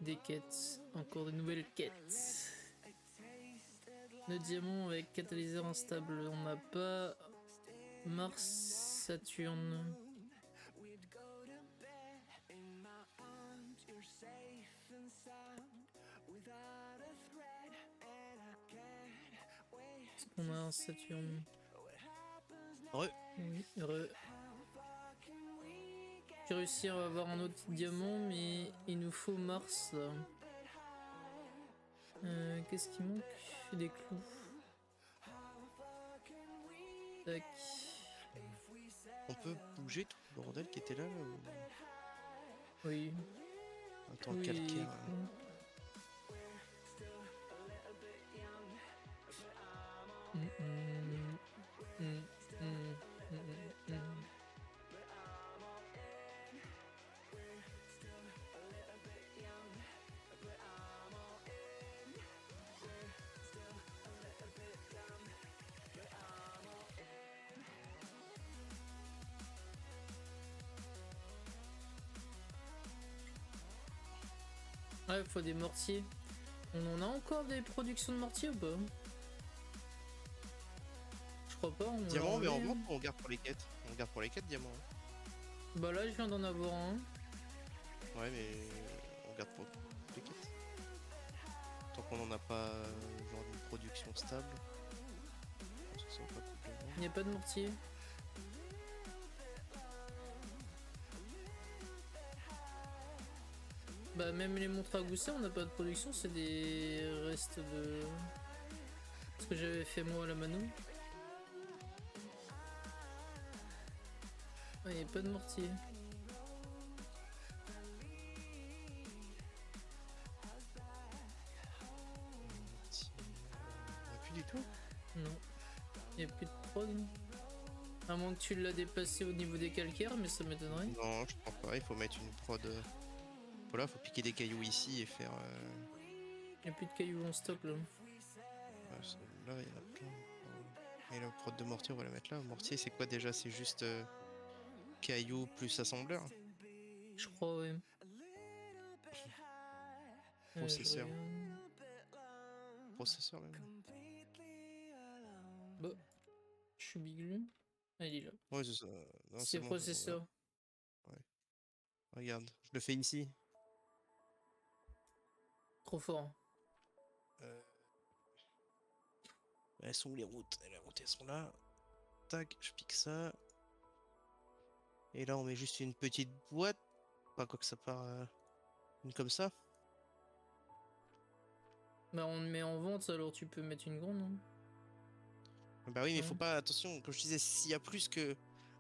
Des quêtes. Encore de nouvelles quêtes. Le diamant avec catalyseur instable. On n'a pas Mars, Saturne. Est-ce qu'on a un Saturne? Ouais. Oui, heureux. J'ai réussi à avoir un autre diamant, mais il nous faut Mars là. Qu'est-ce qui manque? Des clous. Tac. On peut bouger tout le bordel qui était là, ou... Oui. Attends, le Clous et calcaire. clous. Mm, mm, mm, mm, mm, mm. Ouais, il faut des mortiers. On en a encore des productions de mortiers ou pas? Je crois pas. On l'a Diamant, mais en enlevé, vente, hein. on garde pour les quêtes. On garde pour les quêtes, diamant. Bah là, je viens d'en avoir un. Ouais, mais on garde pour les quêtes. Tant qu'on n'en a pas, genre, une production stable. Je pense que ça va pas coûter le Il n'y a pas de mortier. Bah même les montres à gousset, on n'a pas de production, c'est des restes de ce que j'avais fait moi à la Mano. Il n'y a pas de mortier. Plus du tout. Non, il n'y a plus de prod. À moins que tu l'as dépassé au niveau des calcaires, mais ça m'étonnerait. Non, je pense pas. Il faut mettre une prod. Voilà, faut piquer des cailloux ici et faire. Il n'y a plus de cailloux en stock là. Là, il y en a plein. Et la prod de mortier, on va la mettre là. Mortier, c'est quoi déjà? C'est juste cailloux plus assembleur. Je crois, ouais. Je Processeur. regarde. Processeur même. Bah, je suis biglu. Ah, il est là. Ouais, c'est ça. Non, c'est C'est bon. processeur. Ouais. Regarde, je le fais ici. Trop fort. Euh, Elles sont où les routes? Les routes, elles sont là. Tac, je pique ça. Et là, on met juste une petite boîte. Pas quoi que ça part. Une comme ça. Bah on le met en vente, alors tu peux mettre une grande, hein. Bah oui, mais faut Ouais. pas. Attention, comme je disais, s'il y a plus que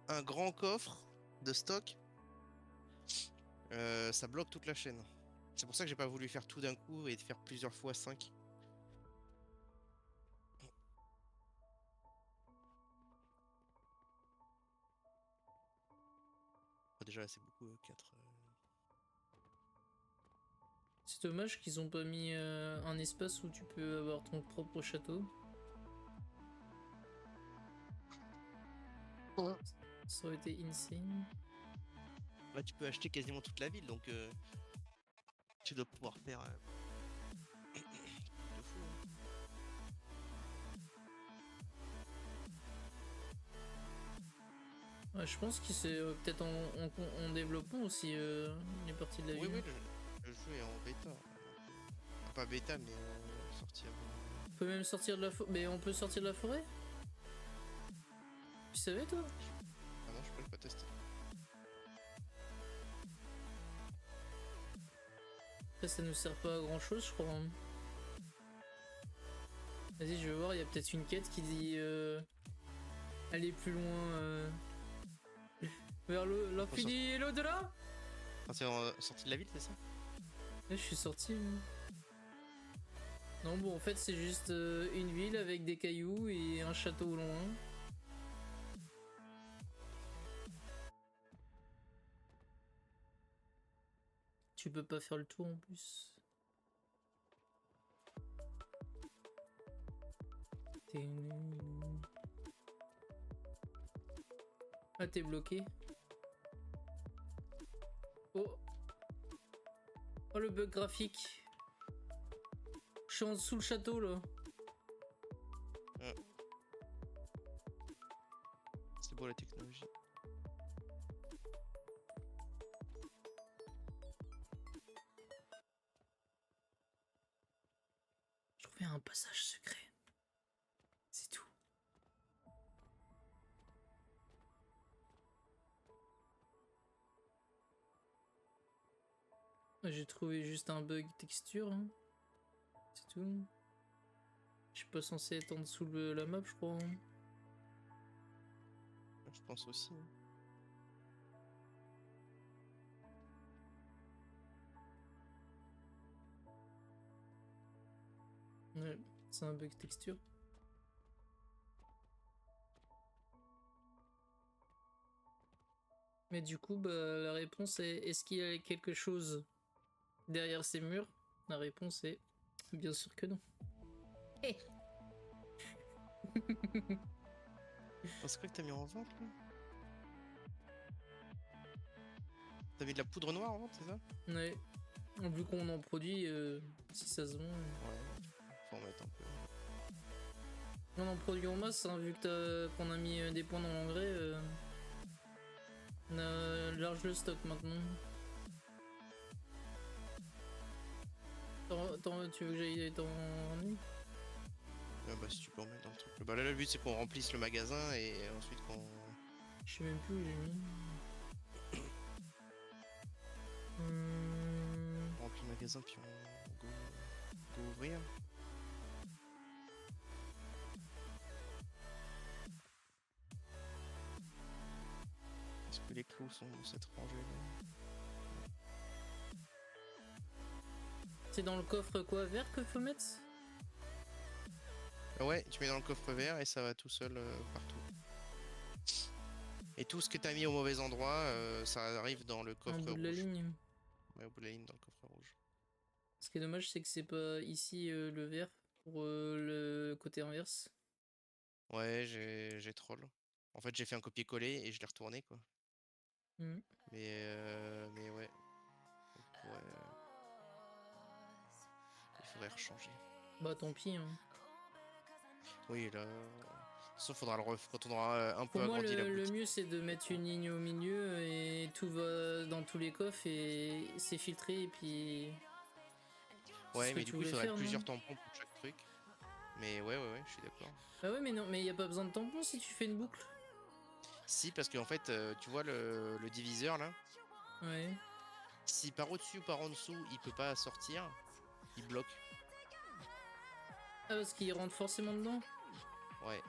un grand coffre de stock, ça bloque toute la chaîne. C'est pour ça que j'ai pas voulu faire tout d'un coup et de faire plusieurs fois 5. Déjà, là, c'est beaucoup, 4. C'est dommage qu'ils ont pas mis un espace où tu peux avoir ton propre château. Ouais. Ça aurait été insane. Là, tu peux acheter quasiment toute la ville, donc tu dois pouvoir faire de fou, hein. Ouais, je pense qu'il c'est peut-être en développement aussi les parties de la Oui, ville. oui, le jeu est en bêta. Pas bêta, mais sorti avant. On peut même sortir de la forêt. Mais on peut sortir de la forêt? Tu savais toi? Ah non, je peux pas tester. Après ça nous sert pas à grand chose je crois, hein. Vas-y je vais voir, il y a peut-être une quête qui dit aller plus loin vers l'infini et l'au-delà. Ah, c'est sorti de la ville, c'est ça? Là je suis sorti. Non bon en fait c'est juste une ville avec des cailloux et un château au loin. Tu peux pas faire le tour en plus. Ah t'es bloqué. Oh. Oh le bug graphique. Je suis en dessous le château là. C'est beau la technologie. Je trouvais un passage secret. C'est tout. J'ai trouvé juste un bug texture. Hein. C'est tout. Je suis pas censé être en dessous de la map, je crois. Hein. Je pense aussi. Ouais, c'est un bug texture. Mais du coup, bah, la réponse est est-ce qu'il y a quelque chose derrière ces murs? La réponse est bien sûr que non. Hey. C'est quoi que t'as mis en vente là? T'as mis de la poudre noire en vente, c'est ça? Ouais. Vu qu'on en produit, si ça se vend. Ouais, faut en mettre un peu. On en produit en masse, hein, vu que qu'on a mis des points dans l'engrais. On a large le stock maintenant. Tu veux que j'aille t'en ramener? Bah si tu peux en mettre dans le truc. Bah là le but c'est qu'on remplisse le magasin et ensuite qu'on... Je sais même plus où j'ai mis. On remplit le magasin puis on go ouvrir. Est-ce que les clous sont cette rangée là? C'est dans le coffre quoi vert que faut mettre? Ouais, tu mets dans le coffre vert et ça va tout seul partout. Et tout ce que t'as mis au mauvais endroit, ça arrive dans le coffre En bout rouge. de la ligne. Ouais, au bout de la ligne dans le coffre rouge. Ce qui est dommage, c'est que c'est pas ici le vert pour le côté inverse. Ouais, j'ai troll. En fait, j'ai fait un copier-coller et je l'ai retourné quoi. Mm. Mais ouais. On pourrait, il faudrait rechanger. Bah tant pis. Hein. Oui, là. Sauf faudra le quand on aura un peu Pour moi, agrandi la le boutique. mieux c'est de mettre une ligne au milieu et tout va dans tous les coffres et c'est filtré et puis. C'est Ouais, ce que mais tu du coup, il voulais faudrait faire, non? plusieurs tampons pour chaque truc. Mais ouais, je suis d'accord. Ah ouais, mais non, mais y a pas besoin de tampon si tu fais une boucle. Si, parce qu'en fait, tu vois le diviseur là, Ouais. si par au-dessus ou par en dessous, il peut pas sortir, il bloque. Ah, parce qu'il rentre forcément dedans? Ouais.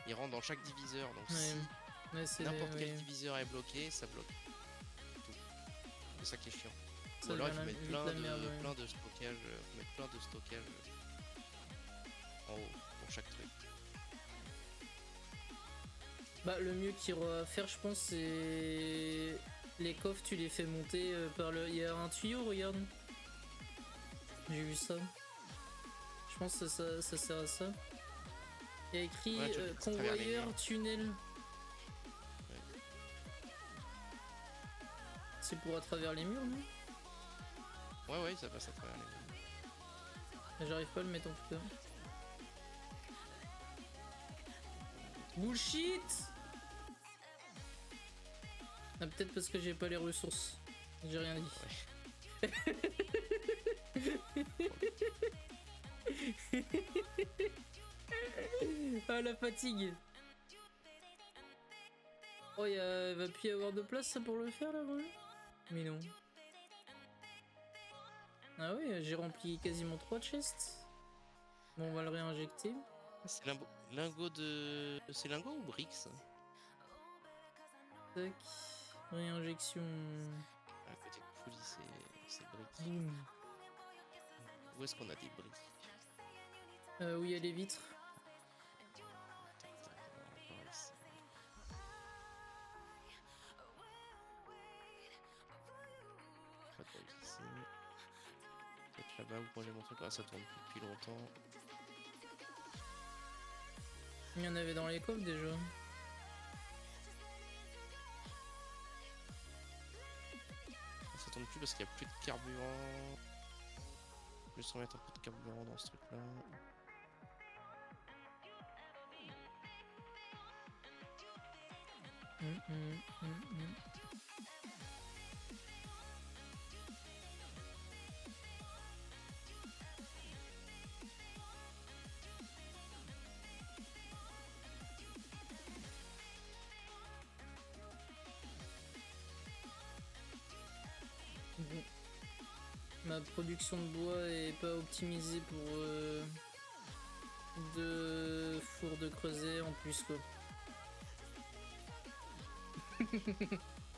Il rentre dans chaque diviseur, donc Ouais. si Ouais, c'est. n'importe quel Ouais. diviseur est bloqué, ça bloque. Tout. C'est ça qui est chiant. Ça Ou alors il devient faut mettre vite plein la de, merde, ouais. plein de stockage, faut mettre plein de stockage en haut pour chaque truc. Bah, le mieux qu'il y aura à faire, je pense, c'est. Les coffres, tu les fais monter par le. Il y a un tuyau, regarde. J'ai vu ça. Je pense que ça sert à ça. Il y a écrit Ouais, tu le fais à travers les convoyeur murs. tunnel. Ouais. C'est pour à travers les murs, non? Ouais, ça passe à travers les murs. J'arrive pas à le mettre en tout cas. Bullshit! Ah, peut-être parce que j'ai pas les ressources. J'ai rien dit. Ah, la fatigue! Oh, il va plus y avoir de place ça pour le faire là, ouais? Mais non. Ah oui, j'ai rempli quasiment 3 chests. Bon, on va le réinjecter. Ah, c'est lingot de... C'est lingot ou briques ça? Tac. Réinjection. À côté de folie, c'est briques. Boum. Où est-ce qu'on a des briques? Où il y a les vitres. Tac, on va voir ici. Pas de briques ici. Peut-être là-bas où moi j'ai montré que ça tourne plus depuis longtemps. Il y en avait dans les coffres déjà. Ça ça tourne plus parce qu'il y a plus de carburant. Je vais juste remettre un peu de carburant dans ce truc là. Bon. Ma production de bois est pas optimisée pour de four de creuset en plus quoi.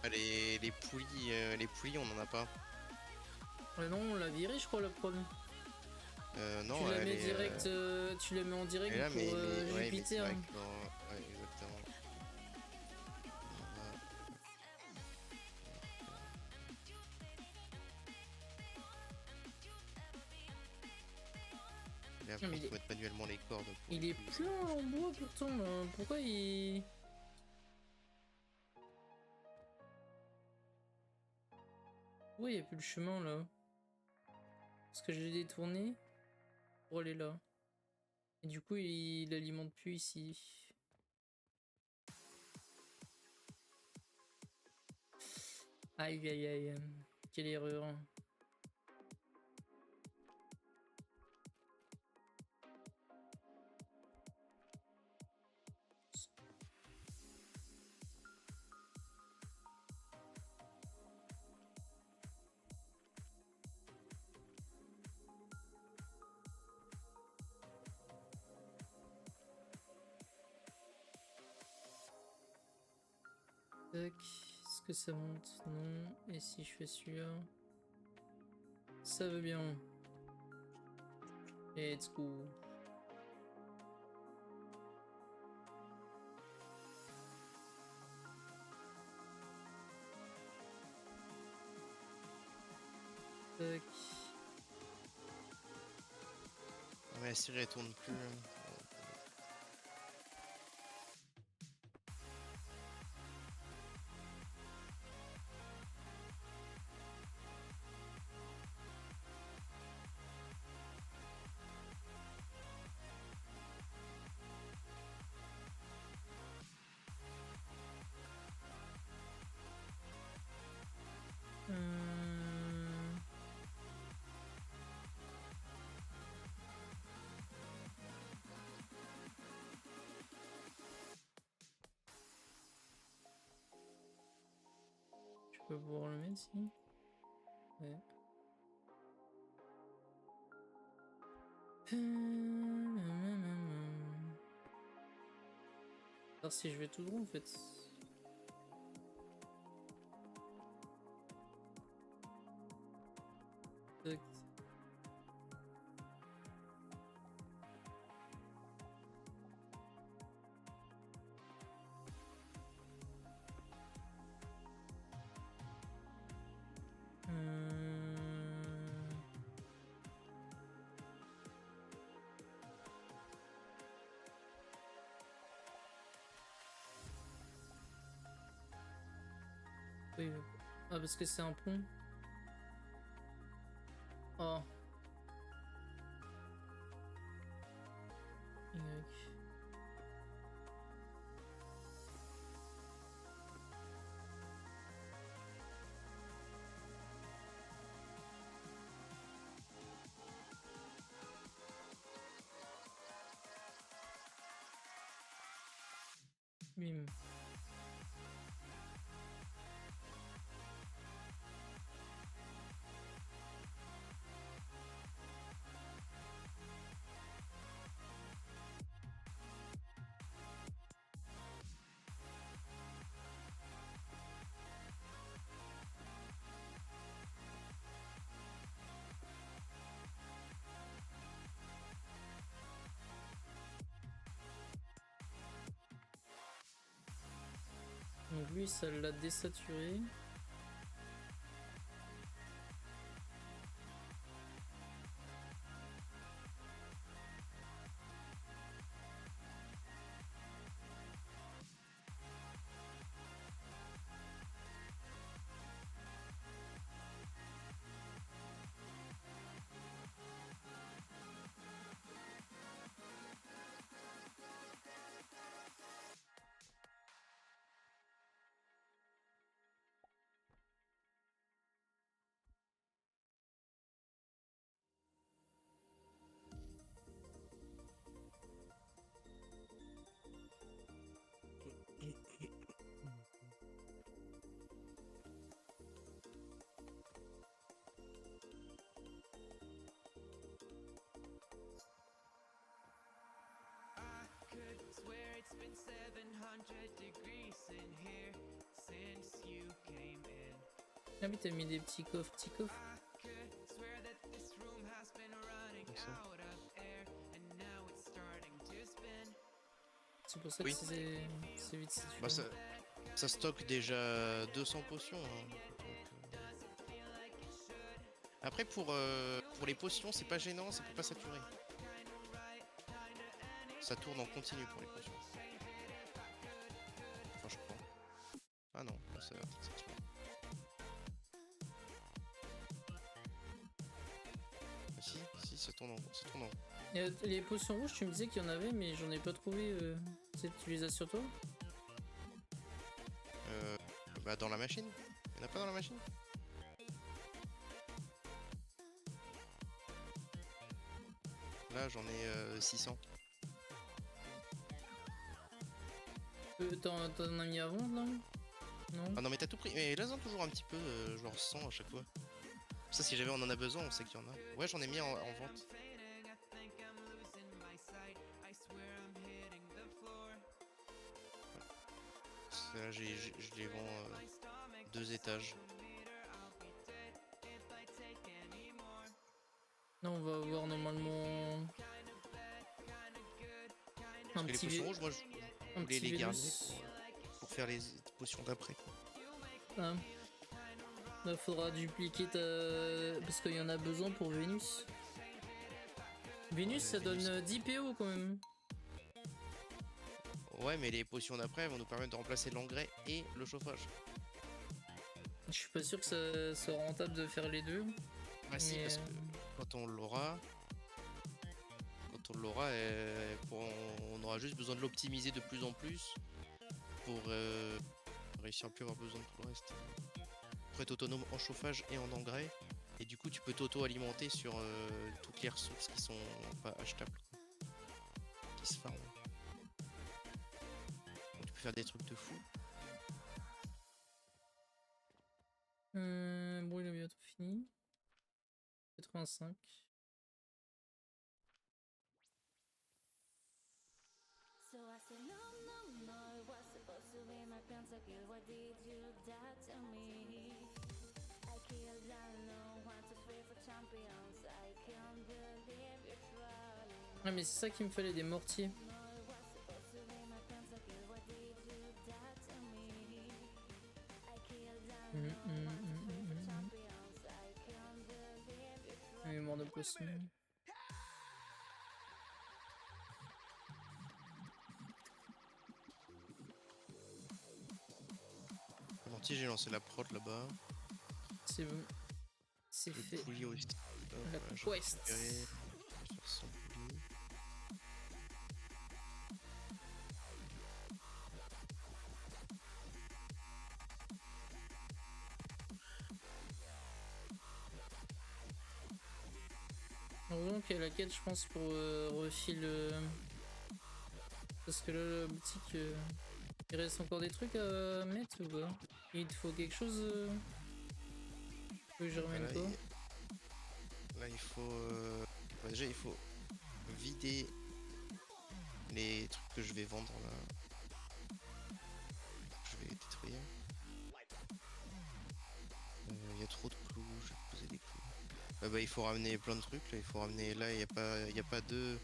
Ah, les poulies on en a pas. Non, on l'a viré je crois la prod. Non, tu la elle mets est, direct, tu la mets en direct là, pour mais ouais, mais Jupiter. direct ouais, exactement. Et après, il faut mettre manuellement les cordes. Il est plein en bois pourtant là. Pourquoi il... Pourquoi il n'y a plus le chemin là? Parce que je l'ai détourné pour aller là. Et du coup il alimente plus ici. Aïe aïe aïe. Quelle erreur. Tac. Est-ce que ça monte? Non. Et si je fais celui-là? Ça veut bien. Let's go. Tac. Mais la série elle tourne plus. Je peux pouvoir le mettre ici. Ouais. Alors si je vais tout droit en fait. Tac. Oui. Ah parce que c'est un pont. Oh. Y. Bim. Donc lui ça l'a désaturé. Ah oui, t'as mis des petits coffres, Comme ça. c'est pour ça Oui. que c'est vite situé. Bah ça stocke déjà 200 potions. Hein. Donc, après pour les potions, c'est pas gênant, ça peut pas saturer. Ça tourne en continu pour les potions. Enfin je crois. Ah non, ça sature. Ah, si, ça tourne en. Et, les potions rouges, tu me disais qu'il y en avait, mais j'en ai pas trouvé. Tu les as sur toi? Bah dans la machine. Il y en a pas dans la machine? Là j'en ai 600. T'en as mis avant, là? Non? Ah non mais t'as tout pris. Mais là, toujours un petit peu, genre 100 à chaque fois. Ça, si jamais on en a besoin, on sait qu'il y en a. Ouais, j'en ai mis en vente. Là, je les vends 2 étages. Non, on va avoir normalement Parce un que les petit potions rouges, moi, je voulais les garder Vénus. pour faire les potions d'après. Ah. Là, faudra dupliquer ta... Parce qu'il y en a besoin pour Vénus. Vénus, ça Vénus. donne 10 PO quand même. Ouais, mais les potions d'après vont nous permettre de remplacer l'engrais et le chauffage. Je suis pas sûr que ça soit rentable de faire les deux. Bah si, mais, parce que quand on l'aura, on aura juste besoin de l'optimiser de plus en plus pour réussir à plus avoir besoin de tout le reste. Pour être autonome en chauffage et en engrais. Et du coup, tu peux t'auto-alimenter sur toutes les ressources qui sont pas achetables. Qui se farment. Donc, tu peux faire des trucs de fou. Bon, il est bientôt fini. 85. So I said no, no, no, it was supposed to be my pentakill. Why did you die to me? I killed alone, want to free for champions. I can't believe you're falling. Ah, mais c'est ça qu'il me fallait, des mortiers. No, it was supposed to be my pentakill. Why did you die to me? I killed alone, want to free for champions. I can't believe you're falling. Mémoire de poisson. Mortier, j'ai lancé la prod là-bas. C'est bon. C'est Le fait. poulie aussi. La quest. Je vais faire son poulie. Donc la quête, je pense, pour refil. Parce que là, la boutique. Il reste encore des trucs à mettre ou pas? Il te faut quelque chose que je remette Voilà, pas? là, il faut. Bah, déjà, il faut vider les trucs que je vais vendre là. Je vais détruire. Il y a trop de clous, je vais poser des clous. Bah, il faut ramener plein de trucs là. Il faut ramener. Là, il n'y a pas de.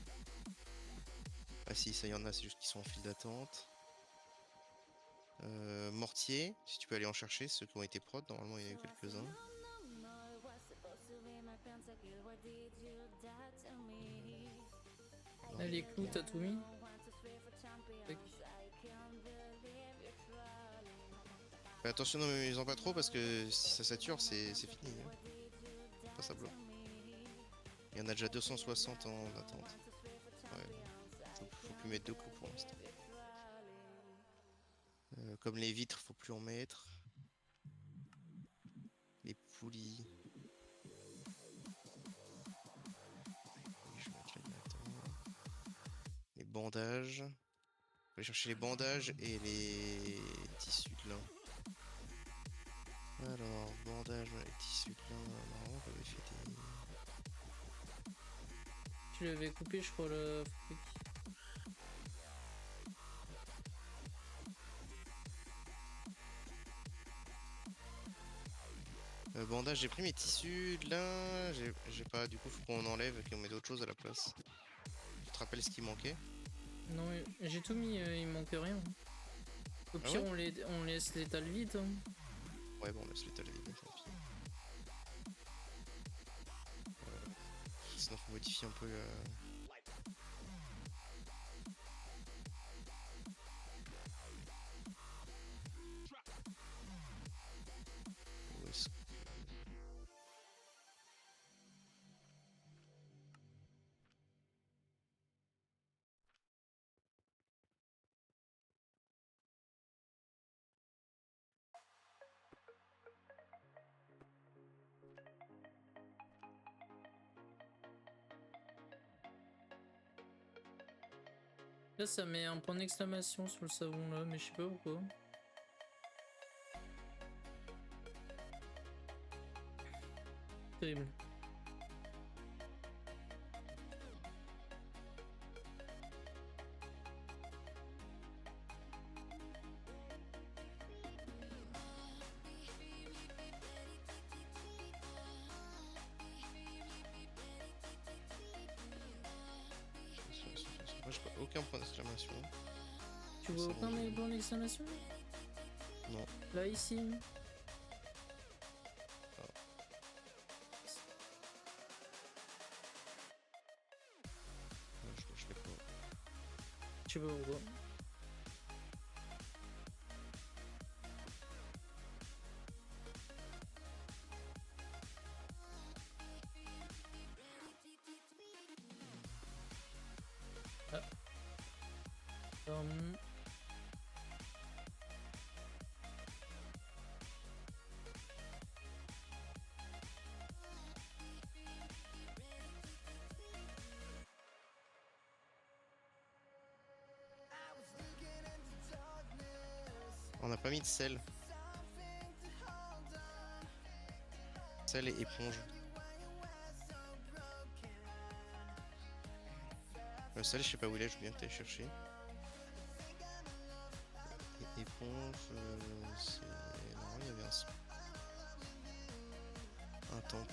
Ah si, ça y en a, c'est juste qu'ils sont en file d'attente. Mortier, si tu peux aller en chercher, ceux qui ont été prod, normalement il y en a eu quelques-uns. Là, les clous, t'as tout mis? Tac. Fais attention, ne m'amusant pas trop parce que si ça sature, c'est fini. Hein. Enfin, ça bloque. Il y en a déjà 260 en attente. Ouais, faut plus mettre de clous pour l'instant. Comme les vitres, faut plus en mettre. Les poulies. Je vais mettre là directement. Les bandages. Faut aller chercher les bandages et les tissus de lin. Alors, bandages et tissus de lin. Normalement, j'avais fait des. Tu l'avais coupé, je crois, le truc. bandages, j'ai pris mes tissus, là, j'ai pas, du coup faut qu'on enlève et qu'on met d'autres choses à la place. Tu te rappelles ce qui manquait? Non, j'ai tout mis, il me manque rien. Au Ah pire, ouais on laisse l'étal vide. Hein. Ouais, bon, laisse l'étal vide, tant pis. Sinon faut modifier un peu où est-ce que- Là, ça met un point d'exclamation sur le savon là, mais je sais pas pourquoi. Terrible. Moi j'ai pas aucun point d'exclamation. Tu vois Ça aucun mange. point d'exclamation Non. là, ici. Ouais, je l'ai pas. Je sais pas pourquoi. Ah. Hum. On n'a pas mis de sel. Sel et éponge. Le sel, je sais pas où il est, je veux bien que t'ailles chercher. Et éponge, c'est. Non, il y avait un tampon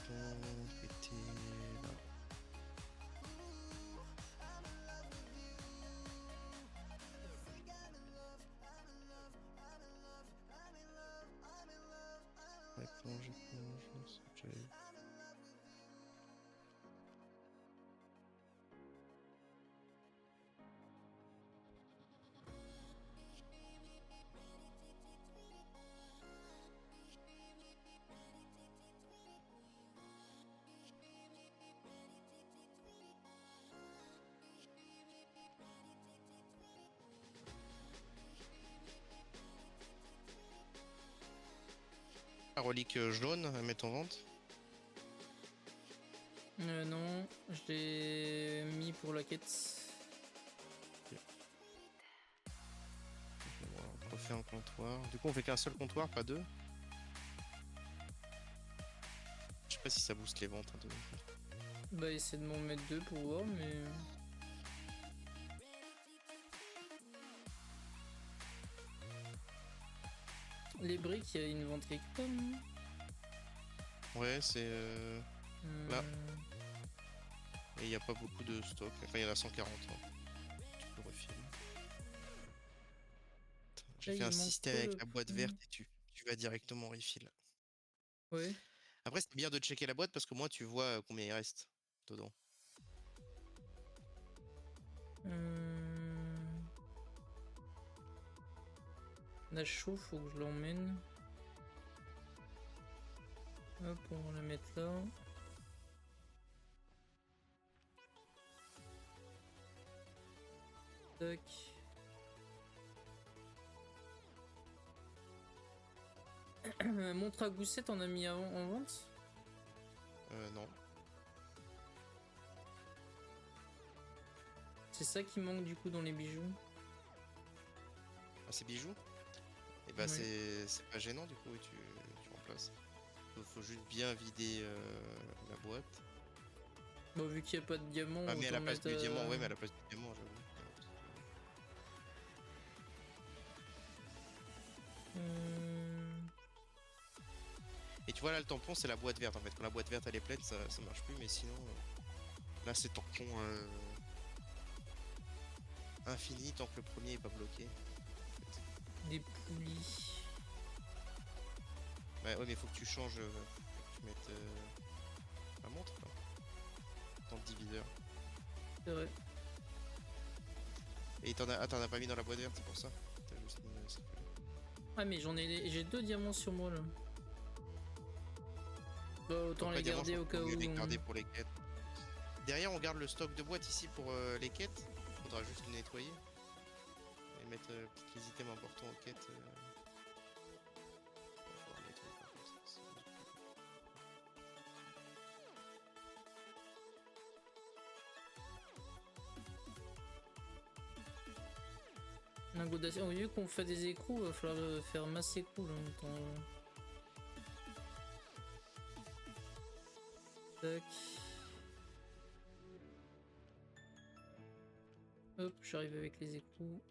qui était là. Éponge, non, c'est que j'avais vu. La relique jaune à mettre en vente. Non, je l'ai mis pour la quête. On refait un comptoir. Du coup, on fait qu'un seul comptoir, pas deux. Je sais pas si ça booste les ventes. Hein, Bah, essayer de m'en mettre deux pour voir, mais. Les briques, il y a une vente quelque part, non Ouais, c'est. Là. Hmm. Et il n'y a pas beaucoup de stock. Enfin, il y en a 140. Hein. Tu peux refiler. J'ai Là, fait il un manque système quoi, avec le la boîte prix verte et tu vas directement refill. Ouais. Après, c'est bien de checker la boîte parce que moi, tu vois combien il reste dedans. La chaud, faut que je l'emmène. Hop, on va la mettre là. Tac. Montre à gousset, on a mis en vente. Non. C'est ça qui manque du coup dans les bijoux. Ah, c'est bijoux. Et bah, Ouais. c'est pas gênant du coup, et tu remplaces. Faut juste bien vider la boîte. Bon, vu qu'il n'y a pas de diamant, Ah, mais à autant la place mettre. du diamant, ouais, mais à la place du diamant, j'avoue. Euh, Et tu vois là, le tampon, c'est la boîte verte en fait. Quand la boîte verte elle est pleine, ça marche plus, mais sinon, là, c'est tampon infini tant que le premier est pas bloqué. Des poulies. Ouais, mais faut que tu changes, faut que tu mettes la montre quoi. Dans le diviseur. C'est vrai. Et t'en as pas mis dans la boîte verte, c'est pour ça. T'as juste mis circulaire. Ah mais j'ai 2 diamants sur moi là. Bah autant Donc, les pas diamant, je garder au pense cas qu'il vaut où. mieux les garder pour les quêtes. Derrière, on garde le stock de boîtes ici pour les quêtes. Faudra juste le nettoyer. Et mettre les items importants aux quêtes. Faudra nettoyer par contre, ça. Un goût d'acier. Au lieu qu'on fait des écrous, il va falloir faire masse écrous là en même temps. Tac. Hop, j'arrive avec les écrous.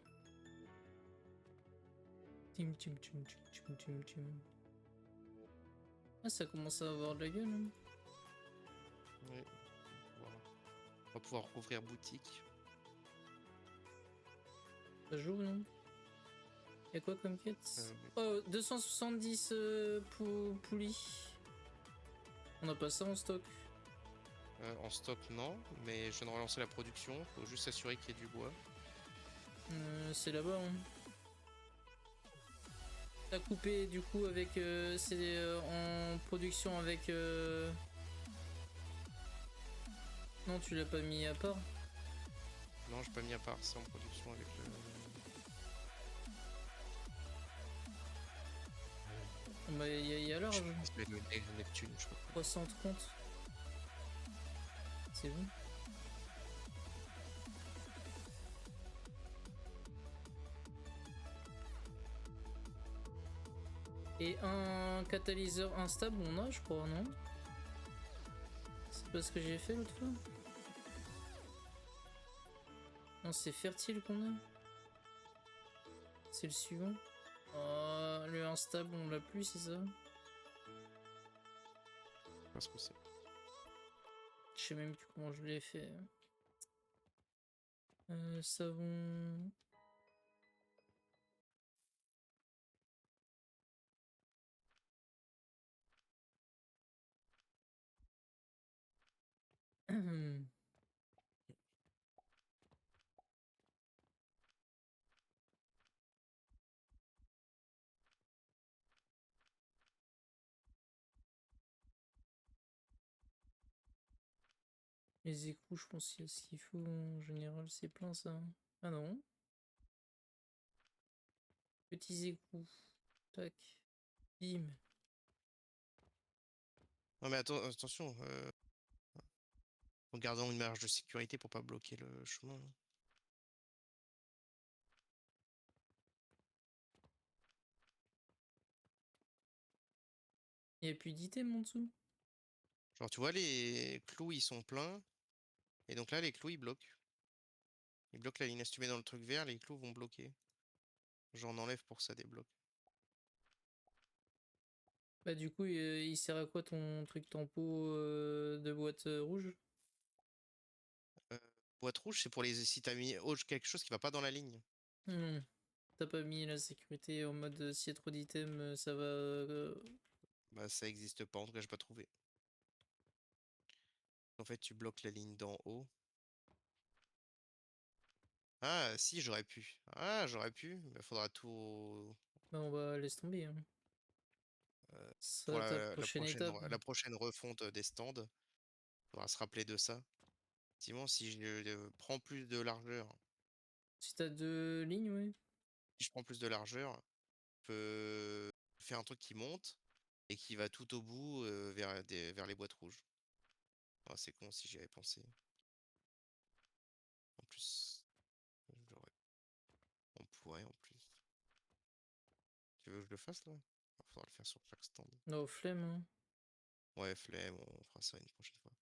Tim tim tim tim tim tim tim. Ah, ça commence à avoir de la gueule. Hein. Ouais. Voilà. On va pouvoir ouvrir boutique. Ça joue, non? Y'a quoi comme quête? Mais- Oh, 270 poulies. On a pas ça en stock. En stock, non, mais je viens de relancer la production. Faut juste s'assurer qu'il y ait du bois. C'est là-bas. Hein. T'as coupé du coup avec. C'est en production avec. Non, tu l'as pas mis à part. Non, j'ai pas mis à part ça en production avec le. Bah, y a large. Je sais pas, c'est le Neptune, je crois. 330. C'est bon. Et un catalyseur instable, on a, je crois, non? C'est pas ce que j'ai fait l'autre fois? Non, c'est fertile qu'on a. C'est le suivant. Oh, le instable, on l'a plus, c'est ça? Pas ce que c'est. Je sais même plus comment je l'ai fait. Savon. Les écrous, je pense qu'il y a ce qu'il faut. En général, c'est plein ça. Ah non. Petits écrous. Tac. Bim. Non, mais attends, attention. En gardant une marge de sécurité pour pas bloquer le chemin. Il n'y a plus d'items en dessous. Genre, tu vois, les clous ils sont pleins. Et donc là, les clous ils bloquent. Ils bloquent la ligne. Si tu mets dans le truc vert, les clous vont bloquer. J'en enlève pour que ça débloque. Bah du coup, il sert à quoi ton truc tempo de boîte rouge? Euh, Boîte rouge, c'est pour les si t'as mis quelque chose qui va pas dans la ligne. Hmm. T'as pas mis la sécurité en mode s'il y a trop d'items, ça va. Bah ça existe pas, en tout cas j'ai pas trouvé. En fait, tu bloques la ligne d'en haut. Ah si, j'aurais pu. Ah, j'aurais pu. Mais faudra tout. Bah on va laisse tomber. Hein. euh, Ça pour va ta prochaine étape. la prochaine refonte des stands, faudra se rappeler de ça. Effectivement, si je prends plus de largeur, Si t'as 2 lignes, oui. si je prends plus de largeur, je peux faire un truc qui monte et qui va tout au bout vers les boîtes rouges. Ah, c'est con si j'y avais pensé. En plus, j'aurais- on pourrait en plus. Tu veux que je le fasse là? Il faudra le faire sur chaque stand. Non, flemme. Hein. Ouais, flemme, on fera ça une prochaine fois.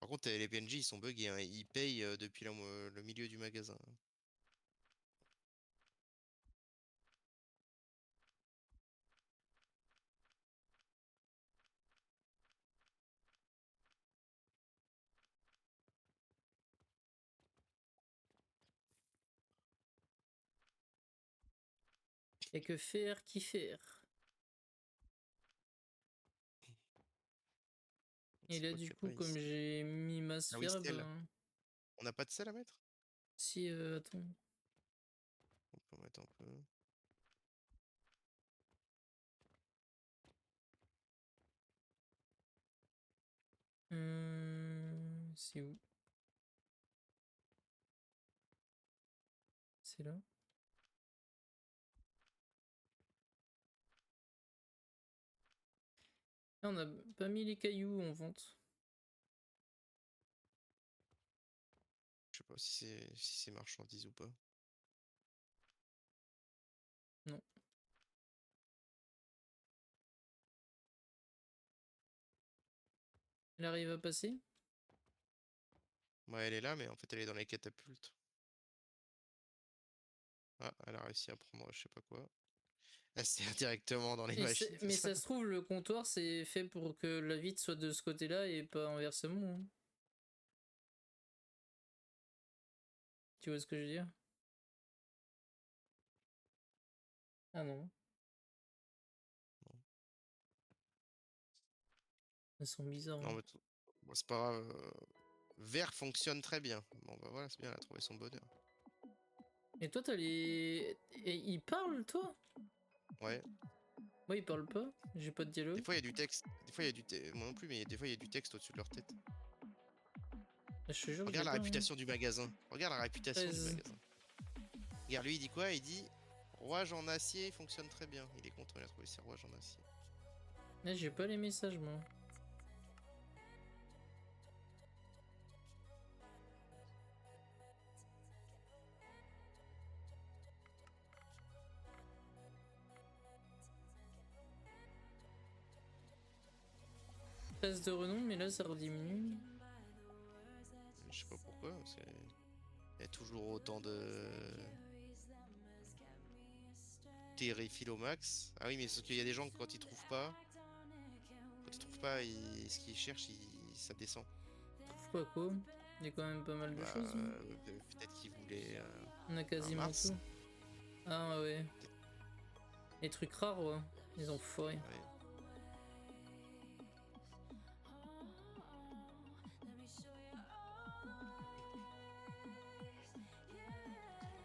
Par contre, les PNJ ils sont buggés, hein. Ils payent depuis le milieu du magasin. Y'a que faire qui faire. Et C'est là, quoi du qu'il y a coup, pas comme ici? j'ai mis ma Ah oui, sphère, sel. ben. On n'a pas de sel à mettre? Si, attends. On peut en mettre un peu. C'est où? C'est là? Ah, on n'a pas mis les cailloux en vente. Je sais pas si c'est marchandise ou pas. Non. Elle arrive à passer? Ouais, elle est là, mais en fait, elle est dans les catapultes. Ah, elle a réussi à prendre je sais pas quoi. Elle s'est directement dans les machines, c'est Mais ça? ça se trouve, le comptoir, c'est fait pour que la vitre soit de ce côté-là et pas inversement, hein. Tu vois ce que je veux dire? Ah non. Non, Elles sont bizarres, non hein. mais bon, c'est pas grave. Vert fonctionne très bien. Bon, bah voilà, c'est bien, elle a trouvé son bonheur. Et toi, t'as les... Et il parle, toi? Ouais. Moi, il parle pas. J'ai pas de Des dialogue. fois, il y a du texte. Des fois, il y a du texte. Moi non plus, mais des fois, il y a du texte au-dessus de leur tête. Je te jure que j'ai Regarde la pas, hein. réputation du magasin. Regarde la réputation du 13. magasin. Regarde, lui, il dit quoi? Il dit rouage en acier, il fonctionne très bien. Il est content, il a trouvé ses rouages en acier. Là, j'ai pas les messages, moi. Presse de renom, mais là, ça rediminue. Je sais pas pourquoi. Il y a toujours autant de Terrifilomax. Ah oui, mais sauf qu'il y a des gens, quand ils trouvent pas, ce qu'ils cherchent, ça descend. Trouve pas quoi? Il y a quand même pas mal de Bah, choses, hein. peut-être qu'ils voulaient On a un quasiment Mars. tout. Ah ouais. Peut-être- Les trucs rares, ouais. Ils ont foiré. Ouais.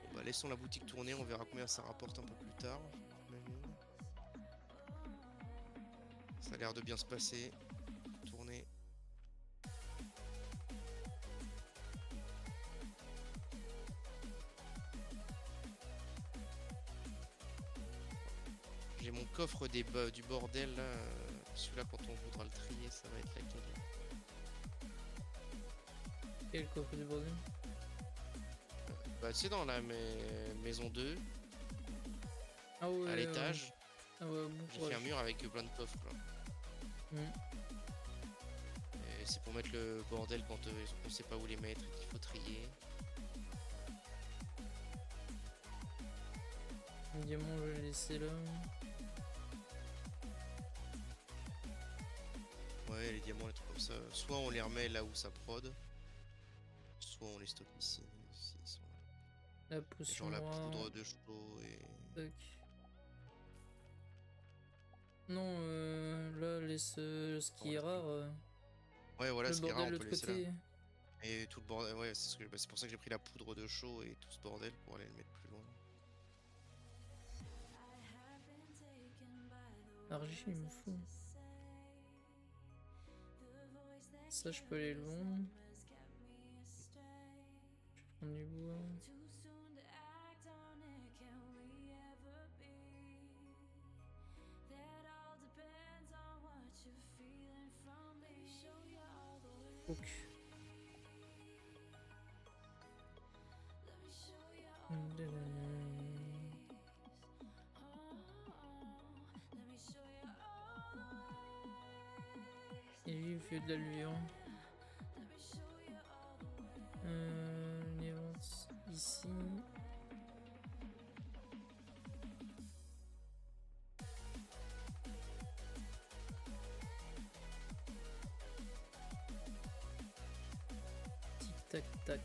Bon, bah, laissons la boutique tourner, on verra combien ça rapporte un peu plus tard, j'imagine. Ça a l'air de bien se passer. Tourner. J'ai mon coffre du bordel là. Celui-là, quand on voudra le trier, ça va être la qualité. Quel coffre du bordel. Bah, c'est dans la maison 2, Ah ouais, à ouais. l'étage. Ah ouais, bon J'ai fait un courage. mur avec plein de coffres là. Hmm. Et c'est pour mettre le bordel quand on sait pas où les mettre et qu'il faut trier. Le diamant, je vais laisser là. Ouais, les diamants, les trucs comme ça. Soit on les remet là où ça prod, soit on les stocke ici. Ici, ils sont là. La Et potion genre la noire. poudre de chevaux et. Tac. Non, là, laisse ce qui est Voilà. rare. Ouais, voilà, Le ce qui est rare, bordel on de peut l'autre laisser là. côté. Et tout le bordel, ouais, c'est pour ça que j'ai pris la poudre de chaux et tout ce bordel pour aller le mettre plus loin. Argile, il me faut. Ça, je peux aller le vendre. Je vais prendre du bois. Ok. Et lui, il fait de la lueur. Les ventes ici. Tic tac tac.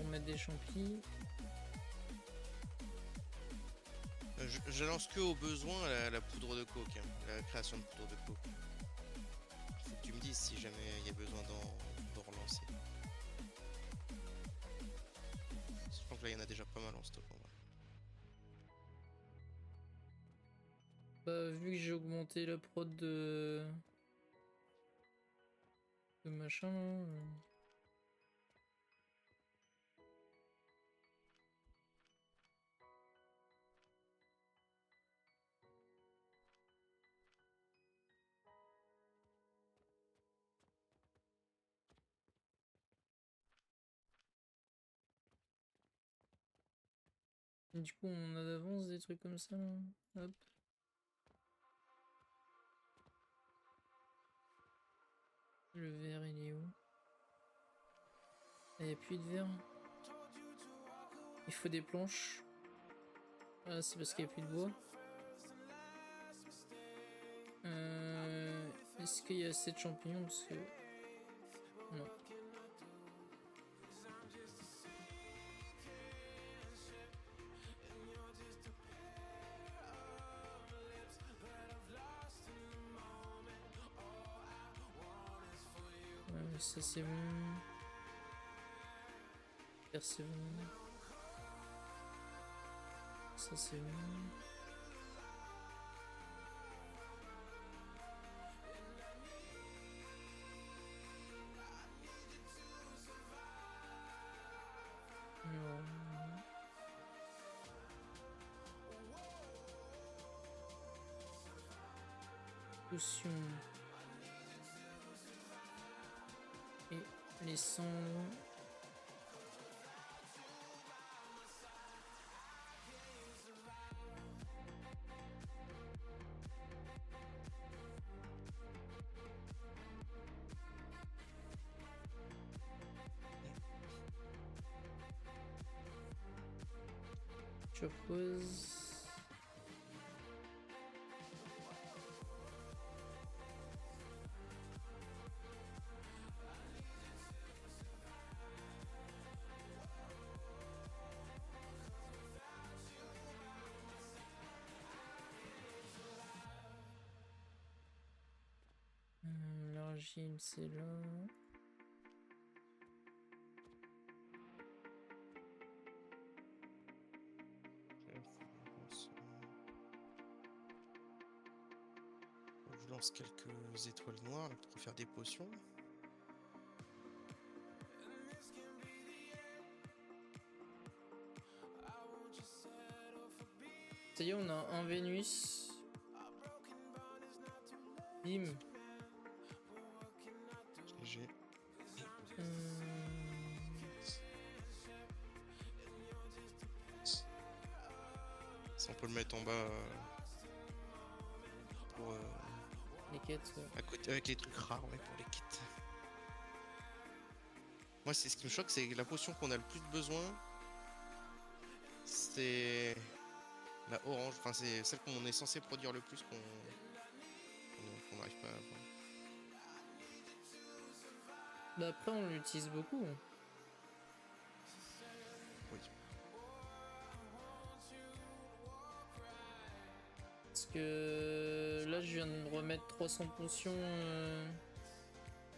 mettre des champis. Je lance que au besoin la poudre de coke, hein, la création de poudre de coke. Faut que tu me dises si jamais il y a besoin d'en relancer. Je pense que là il y en a déjà pas mal en stock en vrai. Bah, vu que j'ai augmenté la prod de machin là, et du coup on a d'avance des trucs comme ça là. Hop. Le verre il est où? Il n'y a plus de verre. Il faut des planches. Ah, c'est parce qu'il n'y a plus de bois. Est-ce qu'il y a assez de champignons? Parce que... Non. Ça c'est bon. Faire c'est bon. Ça c'est bon. Non. Potion. Et les cendres. Je pose. L'argile c'est là. Je lance quelques étoiles noires là, pour faire des potions. Ça y est, on a un Vénus. Bim. J'ai. Ça, on peut le mettre en bas pour Les quêtes. à côté avec les trucs rares, ouais, pour les kits. Moi, c'est ce qui me choque, c'est que la potion qu'on a le plus besoin, c'est la orange. Enfin, c'est celle qu'on est censé produire le plus qu'on n'arrive pas à avoir. Bah après on l'utilise beaucoup. Oui. Parce que là je viens de remettre 300 potions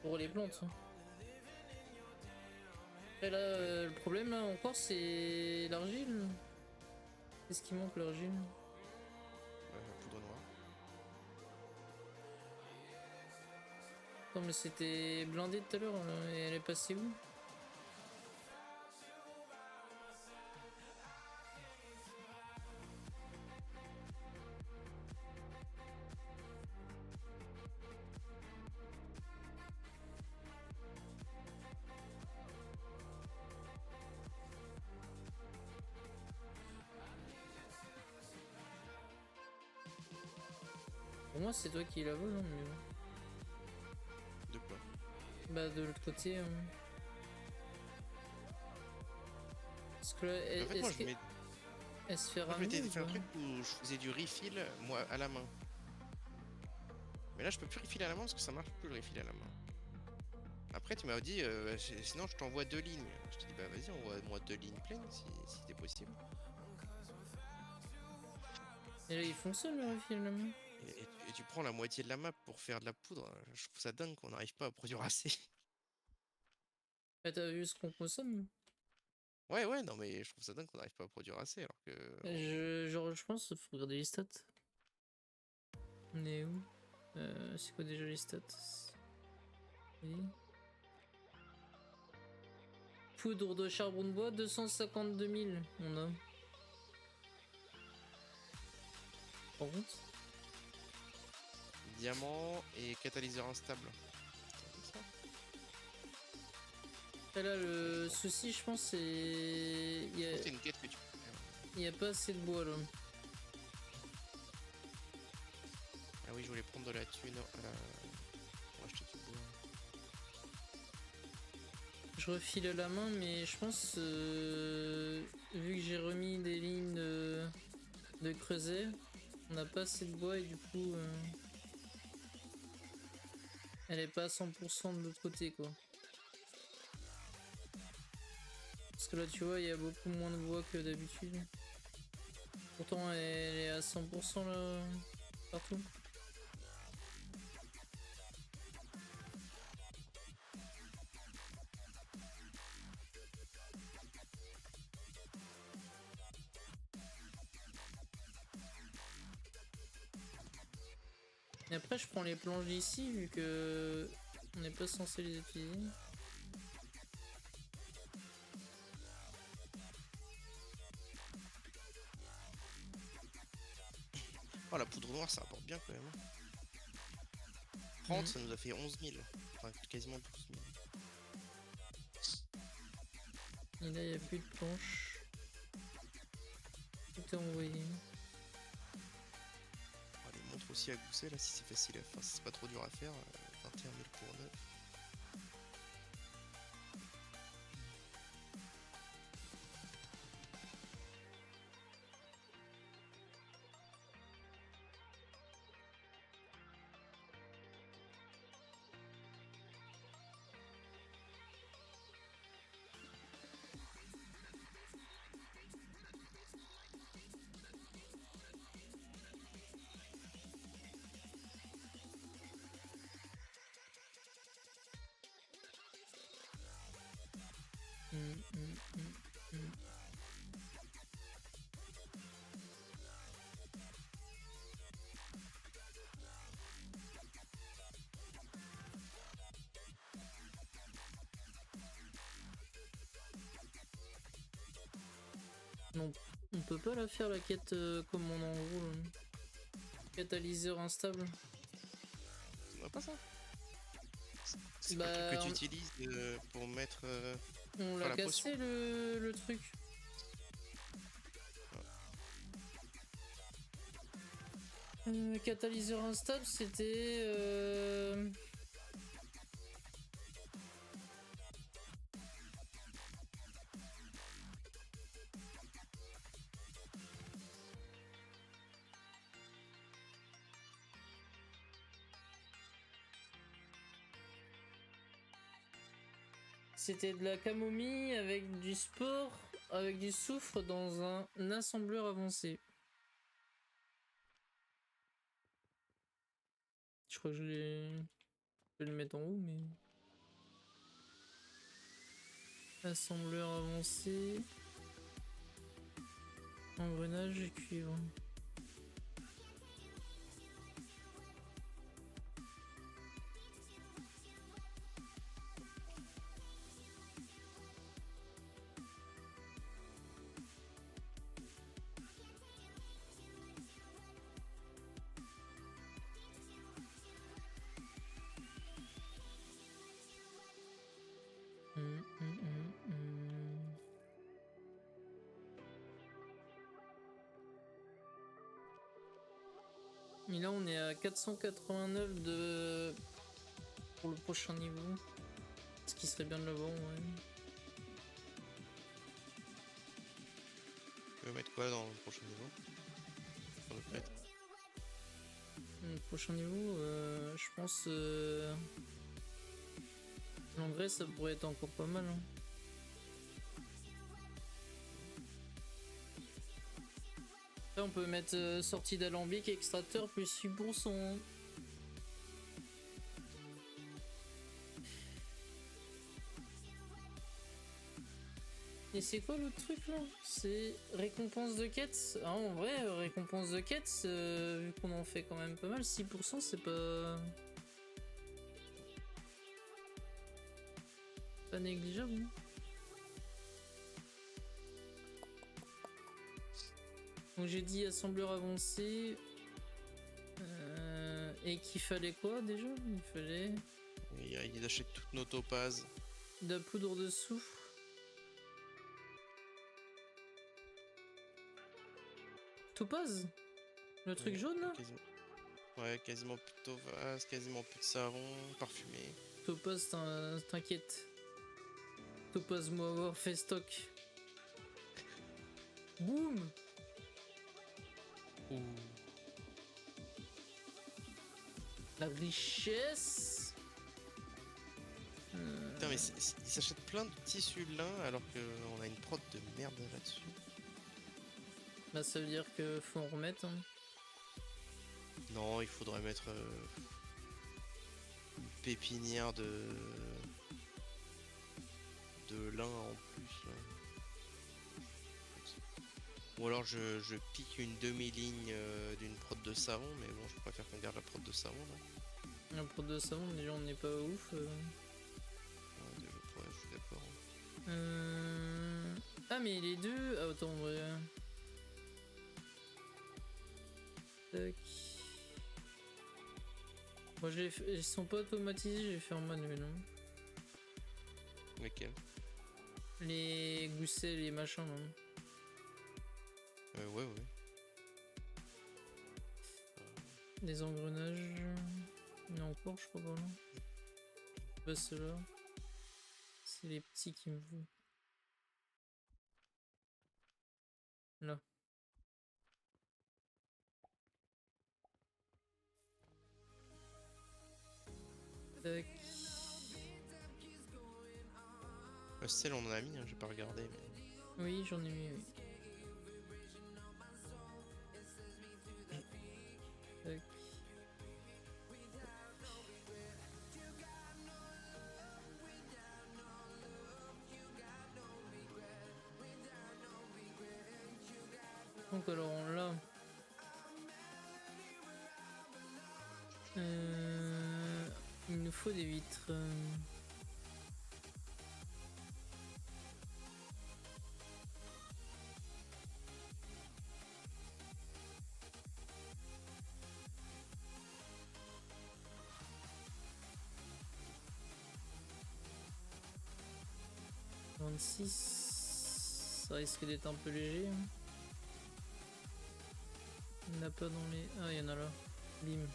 pour les plantes. Et là le problème là encore c'est l'argile. Qu'est-ce qui manque l'argile? La poudre noire. Non mais c'était blindé tout à l'heure et elle est passée où? Pour moi c'est toi qui la vole hein, mais... De quoi? Bah de l'autre côté. Parce que là, En fait, moi, je mets... elle se fait Moi, je ramener m'étais ou fait un pas? truc où je faisais du refill, moi, à la main. Mais là, je peux plus refill à la main parce que ça marche plus le refill à la main. Après, tu m'as dit, sinon je t'envoie 2 lignes. Je te dis, bah vas-y, envoie-moi 2 lignes pleines si c'est possible. Et là, il fonctionne le refil là. Et tu prends la moitié de la map pour faire de la poudre. Je trouve ça dingue qu'on n'arrive pas à produire assez. Ah, t'as vu ce qu'on consomme? Ouais, ouais, non, mais je trouve ça dingue qu'on n'arrive pas à produire assez alors que. Je pense qu'il faut regarder les stats. On est où? C'est quoi déjà les stats? Oui. Poudre de charbon de bois, 252 000. On a. Par contre, Diamant et catalyseur instable. C'est ça. là, le souci, je pense, c'est. C'est une quête que tu peux faire. Il y a pas assez de bois là. Ah oui, je voulais prendre de la thune pour acheter du bois. Je refile la main, mais je pense, vu que j'ai remis des lignes de creuset, on n'a pas assez de bois et du coup, elle est pas à 100% de l'autre côté quoi. Parce que là, tu vois, il y a beaucoup moins de bois que d'habitude. Pourtant, elle est à 100% là, partout. Et après, je prends les planches d'ici, vu que on n'est pas censé les utiliser. Oh, la poudre noire, ça rapporte bien quand même. 30, ça nous a fait 11 000. Enfin, quasiment 12 000. Et là, il n'y a plus de planches. Tout est envoyé. On les montre aussi à gousset là si c'est facile à faire, si c'est pas trop dur à faire. 21 000 pour 9. Non, on peut pas la faire la quête comme on a en gros. Là. Catalyseur instable. On a pas ça. C'est Bah, quoi le truc que tu utilises pour mettre. On l'a la potion. cassé le truc. Catalyseur instable, c'était. C'était de la camomille avec du sport, avec du soufre dans un assembleur avancé. Je crois que je vais le mettre en haut, mais. Assembleur avancé. Engrenage et cuivre. Et là on est à 489 de pour le prochain niveau. Ce qui serait bien de l'avoir, ouais. Tu veux mettre quoi dans le prochain niveau? Sur le fait. Le prochain niveau, je pense L'engrais, ça pourrait être encore pas mal. Hein. Là, on peut mettre sortie d'alambic, extracteur, plus 8%. Et c'est quoi l'autre truc là? C'est récompense de quête. Ah, en vrai, récompense de quête, vu qu'on en fait quand même pas mal, 6% c'est pas négligeable. Hein. Donc j'ai dit assembleur avancé. Et qu'il fallait quoi déjà? Il fallait... Il achète toutes nos topazes. De la poudre de soufre. Topaz? Le truc jaune là? Quasiment plus de topaz, quasiment plus de savon, parfumé. Topaz, t'inquiète. Topaz, moi avoir fait stock. Boum! Ouh. La richesse! Putain, mais ils s'achètent plein de tissus lin alors qu'on a une prod de merde là-dessus. Bah, ça veut dire que faut en remettre. Hein. Non, il faudrait mettre une pépinière de lin en plus. Là. Ou alors je pique une demi-ligne d'une prod de savon, mais bon, je préfère qu'on garde la prod de savon là. La prod de savon, déjà on n'est pas ouf. Ouais, je suis d'accord. Ah, mais les deux. Ah, attends, en vrai. Tac. Moi, ils sont pas automatisés, j'ai fait en manuel. Hein. Lesquels? Les goussets, les machins. Hein. Ouais. Des engrenages. Il y en a encore, je crois, par là. Pas ceux-là. C'est les petits qui me font. Là. Tac. Celle on en a mis, hein, j'ai pas regardé. Mais... Oui, j'en ai mis, oui. Tac. Donc alors là, il nous faut des vitres. Ça risque d'être un peu léger. Hein. Il n'y en a pas dans les... Ah, il y en a là. Bim.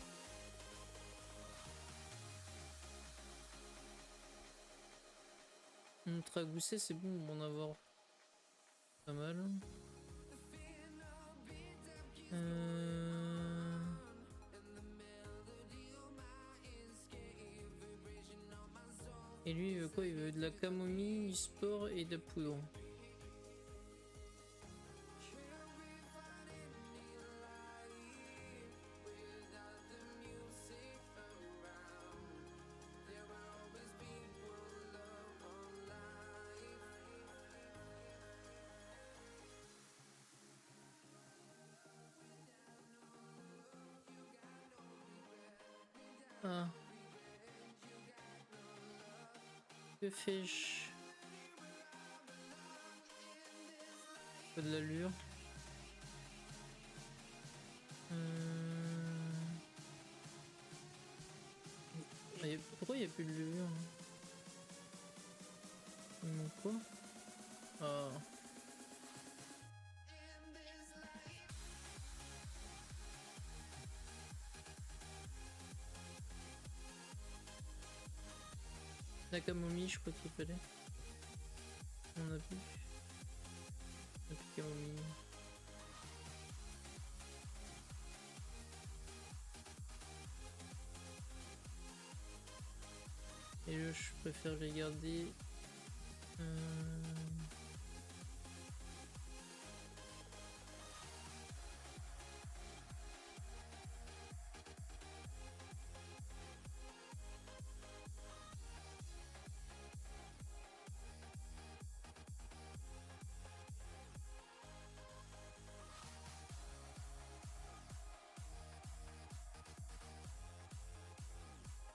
Notre à gousset, c'est bon, on va en avoir pas mal. Et lui, il veut quoi? Il veut de la camomille, du sport et de la poudre. Ah. Que fais-je? Pas de l'allure. Pourquoi il n'y a plus de levure là? Il manque quoi? Ah. La camomille, je crois qu'il fallait. On a plus. On a plus de camomille. Et Et je préfère les garder.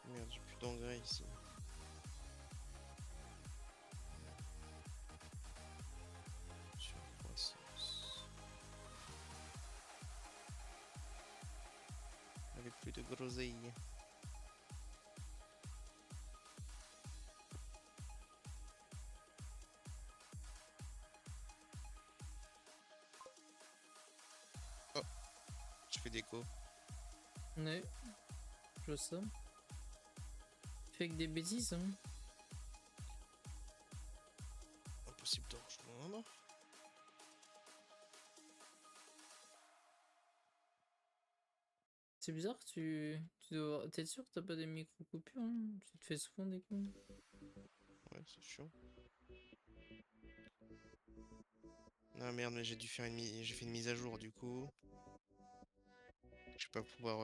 Merde, j'ai plus d'engrais ici. Surcroissance. Avec plus de groseilles. Oh, je fais déco. Ouais, je vois ça. Tu fais que des bêtises, hein. Impossible de rejoindre. C'est bizarre que tu dois. T'es sûr que t'as pas des micro-coupures, hein? Tu te fais souvent des coups. Ouais, c'est chiant. Ah merde, mais j'ai dû faire j'ai fait une mise à jour du coup. Je vais pas pouvoir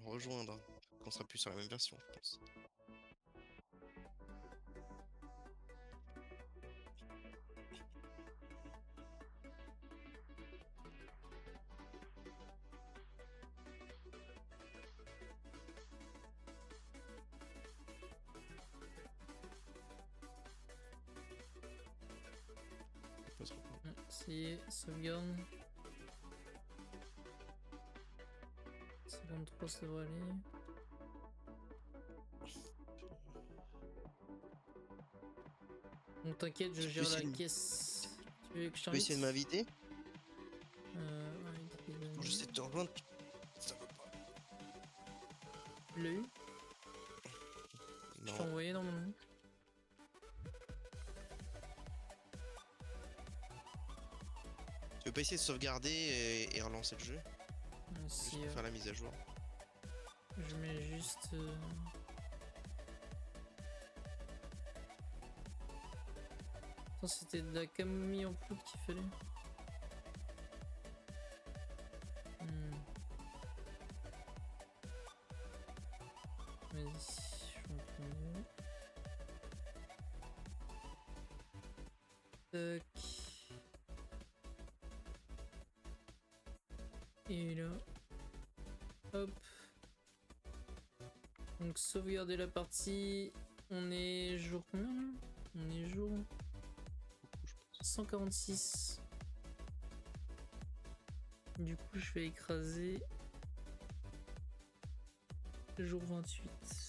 rejoindre quand on sera plus sur la même version, je pense. Pas trop. Ouais, ça y est, sauvegarde. 53, ça devrait aller. Donc t'inquiète, je Tu peux gère la essayer de- caisse. Tu veux que je Tu peux essayer de t'invite? m'inviter? Inviter les Quand amis. j'essaie de te rejoindre, ça veut pas. Tu l'as eu? Je t'ai Non. envoyé normalement. Tu veux pas essayer de sauvegarder et relancer le jeu? Juste Si pour faire la mise à jour. je mets juste. Attends, c'était de la camomille en poudre qu'il fallait. Vas-y, je vais en prendre deux. Tac. Et là. Hop. Donc sauvegarder la partie. On est jour combien là? On est jour 146. Du coup je vais écraser jour 28.